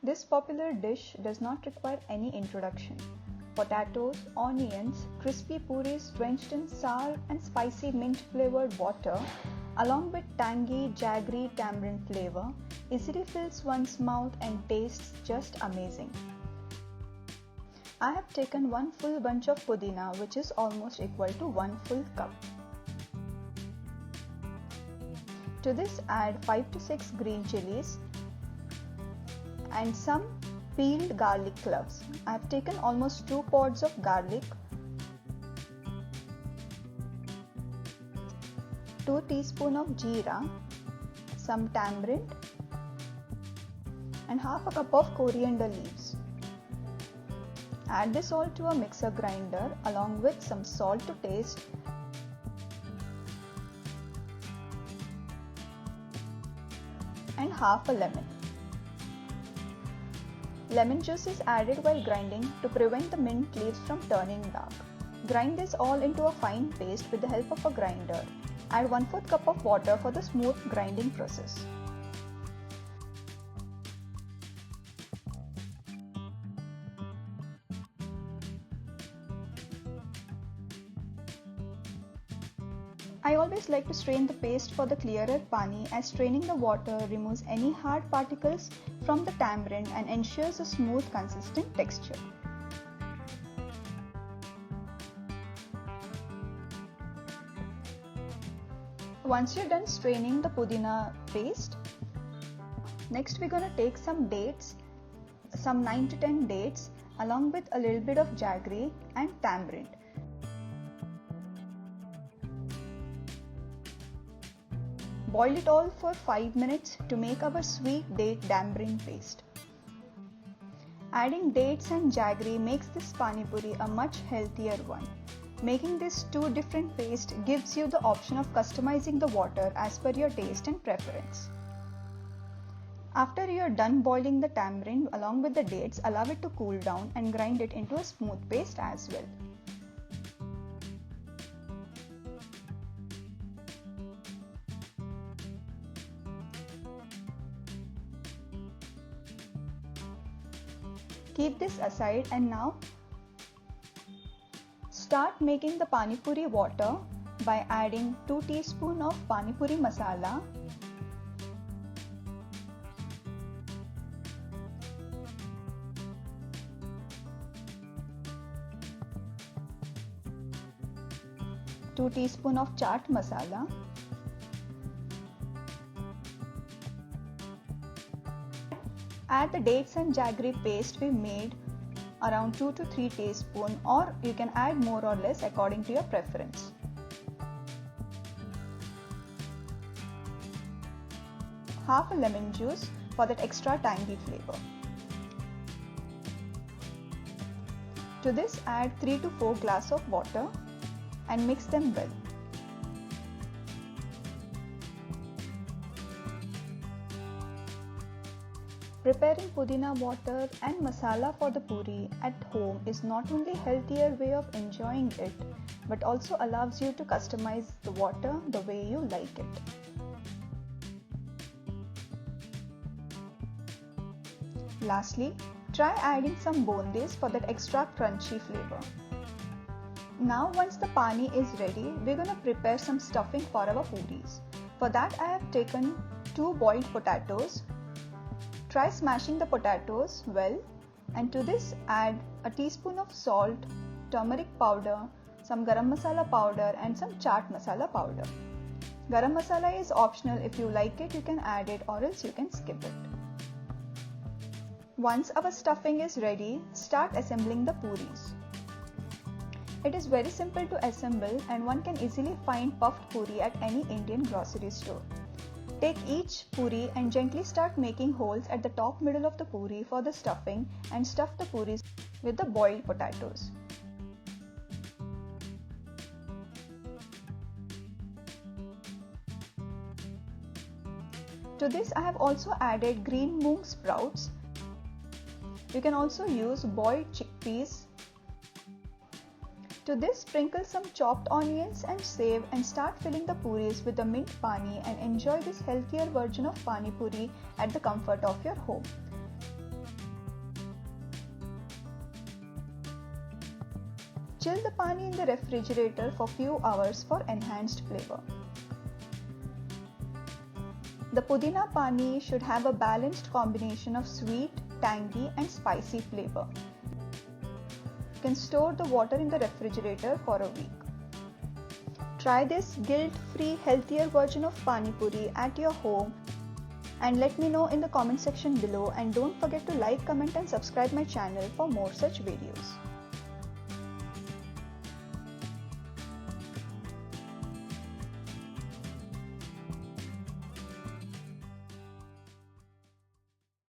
This popular dish does not require any introduction. Potatoes, onions, crispy puris drenched in sour and spicy mint flavored water, along with tangy, jaggery tamarind flavor, easily fills one's mouth and tastes just amazing. I have taken one full bunch of pudina, which is almost equal to 1 full cup. To this add 5 to 6 green chilies and some peeled garlic cloves. I have taken almost 2 pods of garlic, 2 teaspoons of jeera, some tamarind and half a cup of coriander leaves. Add this all to a mixer grinder along with some salt to taste and half a lemon. Lemon juice is added while grinding to prevent the mint leaves from turning dark. Grind this all into a fine paste with the help of a grinder. Add 1/4 cup of water for the smooth grinding process. I always like to strain the paste for the clearer pani, as straining the water removes any hard particles from the tamarind and ensures a smooth consistent texture. Once you're done straining the pudina paste, next we're going to take some dates, some 9 to 10 dates along with a little bit of jaggery and tamarind. Boil it all for 5 minutes to make our sweet date tamarind paste. Adding dates and jaggery makes this pani puri a much healthier one. Making this two different paste gives you the option of customizing the water as per your taste and preference. After you are done boiling the tamarind along with the dates, allow it to cool down and grind it into a smooth paste as well. Keep this aside and now start making the pani puri water by adding 2 teaspoons of pani puri masala, two teaspoons of chaat masala, add the dates and jaggery paste we made, around 2 to 3 teaspoons, or you can add more or less according to your preference. Half a lemon juice for that extra tangy flavor. To this add 3 to 4 glasses of water and mix them well. Preparing pudina water and masala for the puri at home is not only a healthier way of enjoying it, but also allows you to customize the water the way you like it. Lastly, try adding some bondes for that extra crunchy flavor. Now once the pani is ready, we're going to prepare some stuffing for our puris. For that I have taken 2 boiled potatoes. Try smashing the potatoes well, and to this add a teaspoon of salt, turmeric powder, some garam masala powder and some chaat masala powder. Garam masala is optional. If you like it, you can add it, or else you can skip it. Once our stuffing is ready, start assembling the puris. It is very simple to assemble and one can easily find puffed puri at any Indian grocery store. Take each puri and gently start making holes at the top middle of the puri for the stuffing and stuff the puris with the boiled potatoes. To this I have also added green moong sprouts. You can also use boiled chickpeas. To this sprinkle some chopped onions and save and start filling the puris with the mint pani and enjoy this healthier version of pani puri at the comfort of your home. Chill the pani in the refrigerator for few hours for enhanced flavor. The Pudina Pani should have a balanced combination of sweet, tangy and spicy flavor. You can store the water in the refrigerator for a week. Try this guilt-free, healthier version of Pani Puri at your home and let me know in the comment section below, and don't forget to like, comment and subscribe my channel for more such videos.